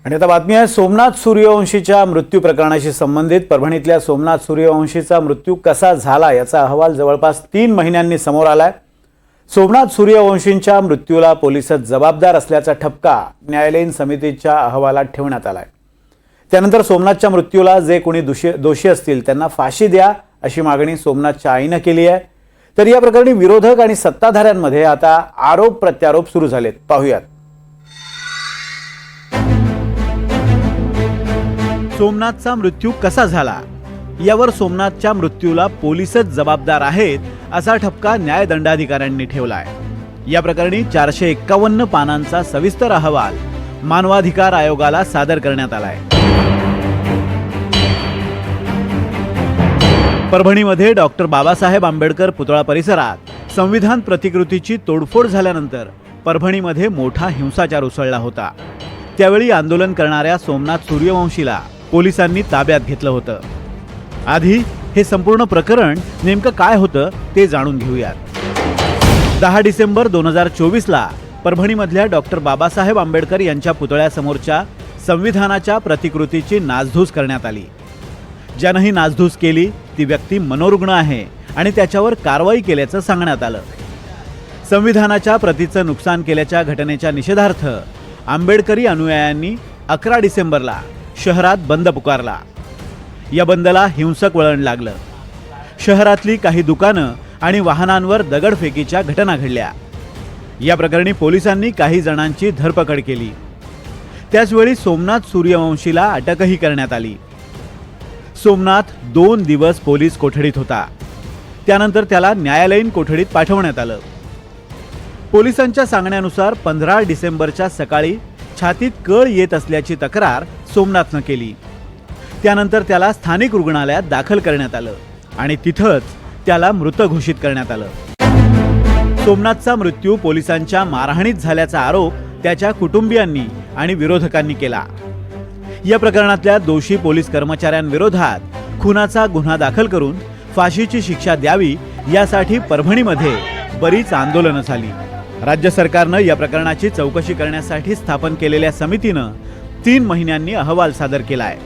आणि आता बातमी आहे सोमनाथ सूर्यवंशीच्या मृत्यू प्रकरणाशी संबंधित। परभणीतल्या सोमनाथ सूर्यवंशीचा मृत्यू कसा झाला याचा अहवाल जवळपास 3 महिन्यांनी समोर आलाय। सोमनाथ सूर्यवंशींच्या मृत्यूला पोलिसच जबाबदार असल्याचा ठपका न्यायालयीन समितीच्या अहवालात ठेवण्यात आलाय। त्यानंतर सोमनाथच्या मृत्यूला जे कोणी दोषी असतील त्यांना फाशी द्या अशी मागणी सोमनाथच्या आईने केली आहे। तर या प्रकरणी विरोधक आणि सत्ताधाऱ्यांमध्ये आता आरोप प्रत्यारोप सुरू झालेत। पाहूयात। सोमनाथचा मृत्यू कसा झाला यावर सोमनाथच्या मृत्यूला पोलीसच जबाबदार आहेत असा ठपका न्यायदंडाधिकाऱ्यांनी ठेवलाय। या प्रकरणी 451 पानांचा सविस्तर अहवाल मानवाधिकार आयोगाला सादर करण्यात आलाय। परभणीमध्ये डॉक्टर बाबासाहेब आंबेडकर पुतळा परिसरात संविधान प्रतिकृतीची तोडफोड झाल्यानंतर परभणीमध्ये मोठा हिंसाचार उसळला होता। त्यावेळी आंदोलन करणाऱ्या सोमनाथ सूर्यवंशीला पोलिसांनी ताब्यात घेतलं होतं। आधी हे संपूर्ण प्रकरण नेमकं काय होतं ते जाणून घेऊयात। 10 डिसेंबर 2024 ला परभणीमधल्या डॉक्टर बाबासाहेब आंबेडकर यांच्या पुतळ्यासमोरच्या संविधानाच्या प्रतिकृतीची नासधूस करण्यात आली। ज्यानं ही नासधूस केली ती व्यक्ती मनोरुग्ण आहे आणि त्याच्यावर कारवाई केल्याचं सांगण्यात आलं। संविधानाच्या प्रतीचं नुकसान केल्याच्या घटनेच्या निषेधार्थ आंबेडकरी अनुयायांनी 11 डिसेंबरला शहरात बंद पुकारला। या बंदला हिंसक वळण लागलं। शहरातली काही दुकानं आणि वाहनांवर दगडफेकीच्या घटना घडल्या। या प्रकरणी पोलिसांनी काही जणांची धरपकड केली। त्याचवेळी सोमनाथ सूर्यवंशीला अटकही करण्यात आली। सोमनाथ 2 दिवस पोलीस कोठडीत होता। त्यानंतर त्याला न्यायालयीन कोठडीत पाठवण्यात आलं। पोलिसांच्या सांगण्यानुसार 15 डिसेंबरच्या सकाळी छातीत कळ येत असल्याची तक्रार सोमनाथनं केली। त्यानंतर त्याला स्थानिक रुग्णालयात दाखल करण्यात आलं आणि तिथंच त्याला मृत घोषित करण्यात आलं। सोमनाथचा मृत्यू पोलिसांच्या मारहाणीत झाल्याचा आरोप त्याच्या कुटुंबियांनी आणि विरोधकांनी केला। या प्रकरणातल्या दोषी पोलीस कर्मचाऱ्यांविरोधात खुनाचा गुन्हा दाखल करून फाशीची शिक्षा द्यावी यासाठी परभणीमध्ये बरीच आंदोलनं झाली। राज्य सरकारनं या प्रकरणाची चौकशी करण्यासाठी स्थापन केलेल्या समितीनं 3 महिन्यांनी अहवाल सादर केलाय।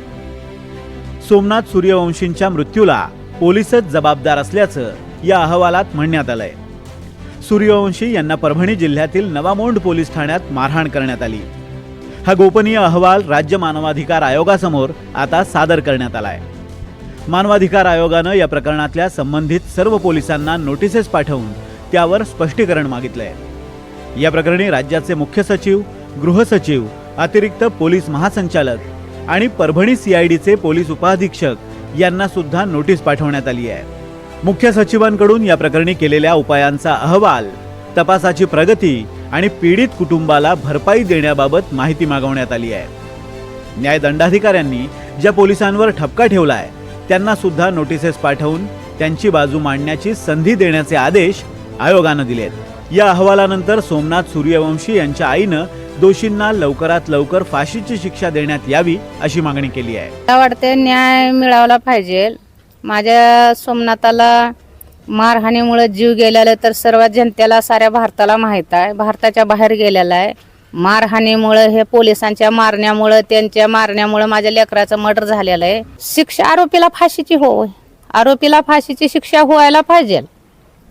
सोमनाथ सूर्यवंशींच्या मृत्यूला पोलीसच जबाबदार असल्याचं या अहवालात म्हणण्यात आलंय। सूर्यवंशी यांना परभणी जिल्ह्यातील नवामोंड पोलीस ठाण्यात मारहाण करण्यात आली। हा गोपनीय अहवाल राज्य मानवाधिकार आयोगासमोर आता सादर करण्यात आलाय। मानवाधिकार आयोगानं या प्रकरणातल्या संबंधित सर्व पोलिसांना नोटिसेस पाठवून त्यावर स्पष्टीकरण मागितलंय। या प्रकरणी राज्याचे मुख्य सचिव, गृह सचिव, अतिरिक्त पोलीस महासंचालक आणि परभणी सीआयडीचे पोलीस उपअधीक्षक यांना सुद्धा नोटीस पाठवण्यात आली आहे। मुख्य सचिवांकडून या प्रकरणी केलेल्या उपायांचा अहवाल, तपासाची प्रगती आणि पीडित कुटुंबाला भरपाई देण्याबाबत माहिती मागवण्यात आली आहे। न्यायदंडाधिकाऱ्यांनी ज्या पोलिसांवर ठपका ठेवलाय त्यांना सुद्धा नोटिसेस पाठवून त्यांची बाजू मांडण्याची संधी देण्याचे आदेश आयोगानं दिलेत। या अहवालानंतर सोमनाथ सूर्यवंशी यांच्या आईनं दोषींना लवकरात लवकर फाशीची शिक्षा देण्यात यावी अशी मागणी केली आहे। मला वाटते न्याय मिळाला पाहिजे। माझ्या सोमनाथाला मारहाणीमुळे जीव गेलेला तर सर्व जनतेला, साऱ्या भारताला माहित आहे। भारताच्या बाहेर गेलेला आहे। मारहाणीमुळे, हे पोलिसांच्या मारण्यामुळे, त्यांच्या मारण्यामुळे माझ्या लेकराचं मर्डर झालेलं आहे। शिक्षा आरोपीला फाशीची होय, आरोपीला फाशीची शिक्षा व्हायला पाहिजे,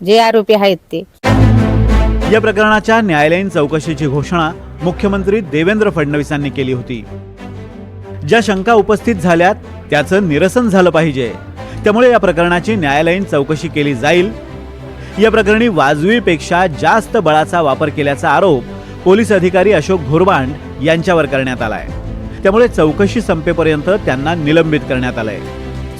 जे आरोपी आहेत ते। या प्रकरणाच्या न्यायालयीन चौकशीची घोषणा मुख्यमंत्री देवेंद्र फडणवीसांनी केली होती। ज्या शंका उपस्थित झाल्यात त्याचं निरसन झालं पाहिजे, त्यामुळे या प्रकरणाची न्यायालयीन चौकशी केली जाईल। या प्रकरणी वाजवीपेक्षा जास्त बळाचा वापर केल्याचा आरोप पोलीस अधिकारी अशोक घोरबांड यांच्यावर करण्यात आलाय। त्यामुळे चौकशी संपेपर्यंत त्यांना निलंबित करण्यात आलंय।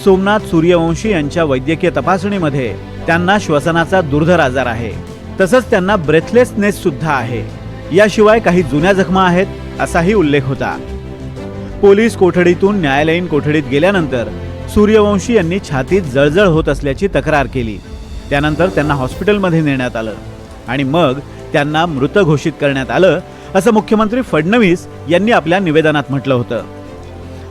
सोमनाथ सूर्यवंशी यांच्या वैद्यकीय तपासणीमध्ये त्यांना श्वसनाचा दुर्धर आजार आहे, तसंच त्यांना ब्रेथलेसनेस सुद्धा आहे। याशिवाय काही जुन्या जखमा आहेत असाही उल्लेख होता। पोलीस कोठडीतून न्यायालयीन कोठडीत गेल्यानंतर सूर्यवंशी यांनी छातीत जळजळ होत असल्याची तक्रार केली। त्यानंतर त्यांना हॉस्पिटलमध्ये नेण्यात आलं आणि मग त्यांना मृत घोषित करण्यात आलं असं मुख्यमंत्री फडणवीस यांनी आपल्या निवेदनात म्हटलं होतं।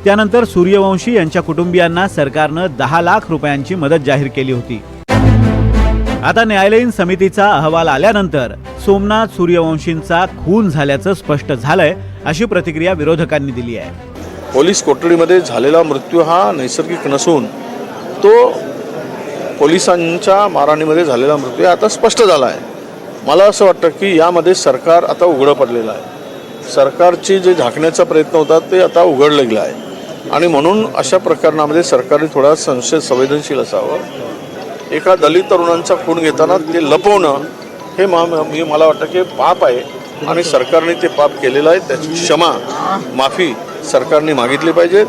त्यानंतर सूर्यवंशी यांच्या कुटुंबियांना सरकारनं 10 लाख रुपयांची मदत जाहीर केली होती। आता न्यायालयीन समितीचा अहवाल आल्यानंतर सोमनाथ सूर्यवंशींचा खून झाल्याचं स्पष्ट झालंय अशी प्रतिक्रिया विरोधकांनी दिली आहे. पोलीस कोठडीमध्ये झालेला मृत्यू हा नैसर्गिक नसून तो पोलिसांच्या मारहाणीमध्ये झालेला मृत्यू आता स्पष्ट झाला आहे. मला असं वाटतं की यामध्ये सरकार आता उघडं पडलेलं आहे. सरकारची जे झाकण्याचा प्रयत्न होता ते आता उघडलं गेलं आहे आणि म्हणून अशा प्रकरणामध्ये सरकारने थोडा संवेदनशील असावं. एका दलित तरुणांचा खून घेताना ते लपवणं हे मला वाटतं की पाप आहे आणि सरकारने ते पाप केलेलं आहे. त्याची क्षमा माफी सरकारने मागितली पाहिजे.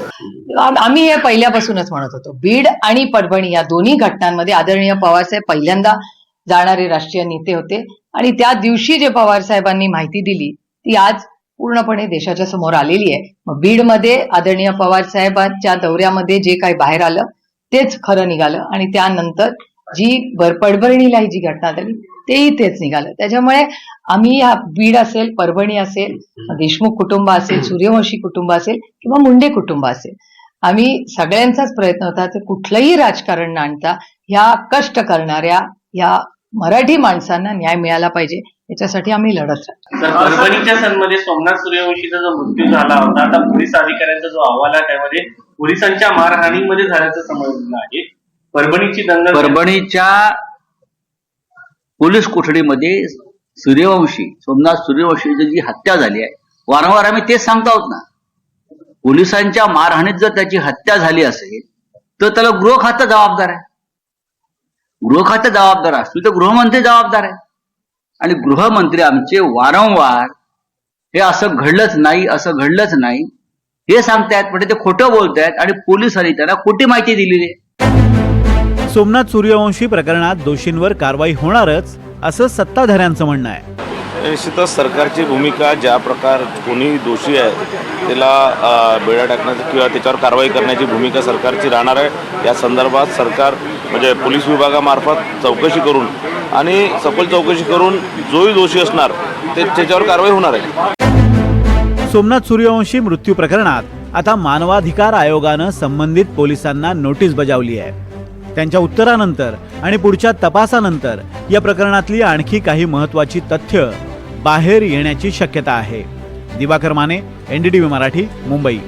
आम्ही हे पहिल्यापासूनच म्हणत होतो. बीड आणि परभणी या दोन्ही घटनांमध्ये आदरणीय पवारसाहेब पहिल्यांदा जाणारे राष्ट्रीय नेते होते आणि त्या दिवशी जे पवारसाहेबांनी माहिती दिली ती आज पूर्णपणे देशाच्या समोर आलेली आहे. मग बीडमध्ये आदरणीय पवारसाहेबांच्या दौऱ्यामध्ये जे काही बाहेर आलं तेच खरं निघालं आणि त्यानंतर जी परभणीलाही जी घटना झाली तेही तेच निघालं. त्याच्यामुळे आम्ही हा बीड असेल, परभणी असेल, देशमुख कुटुंब असेल, सूर्यवंशी कुटुंब असेल किंवा मुंडे कुटुंब असेल, आम्ही सगळ्यांचाच प्रयत्न होता की कुठलंही राजकारण न आणता ह्या कष्ट करणाऱ्या या मराठी माणसांना न्याय मिळाला पाहिजे याच्यासाठी आम्ही लढत राहतो. परभणीच्या सनमध्ये सोमनाथ सूर्यवंशीचा जो मृत्यू झाला होता, आता पोलीस अधिकाऱ्यांचा जो अहवाल आहे त्यामध्ये पोलिसांच्या मारहाणीमध्ये झाल्याचं समजलं आहे. परभणीची दंगल, परभणीच्या पोलीस कोठडीमध्ये सोमनाथ सूर्यवंशीची जी हत्या झाली आहे, वारंवार आम्ही तेच सांगतो आहोत ना. पोलिसांच्या मारहाणीत जर त्याची हत्या झाली असेल तर त्याला गृह खातं जबाबदार आहे. गृह खातं जबाबदार असतील तर गृहमंत्री जबाबदार आहे. आणि गृहमंत्री आमचे वारंवार हे असं घडलंच नाही हे सांगतायत, पण ते खोटं बोलतायत आणि पोलिसांनी त्यांना खोटी माहिती दिलेली आहे. सोमनाथ सूर्यवंशी प्रकरणात दोषींवर कारवाई होणारच असं सत्ताधाऱ्यांचं म्हणणं आहे. निश्चितच सरकारची भूमिका, ज्या प्रकार कोणी दोषी आहे त्याला बेड्या टाकण्याची किंवा त्याच्यावर कारवाई करण्याची भूमिका सरकारची राहणार आहे. या संदर्भात सरकार म्हणजे पोलीस विभागामार्फत चौकशी करून आणि सखोल चौकशी करून जोही दोषी असणार त्याच्यावर कारवाई होणार आहे. सोमनाथ सूर्यवंशी मृत्यू प्रकरणात आता मानवाधिकार आयोगानं संबंधित पोलिसांना नोटीस बजावली आहे. त्यांच्या उत्तरानंतर आणि पुढच्या तपासानंतर या प्रकरणातली आणखी काही महत्त्वाची तथ्य बाहेर येण्याची शक्यता आहे. दिवाकर माने, NDTV मराठी, मुंबई.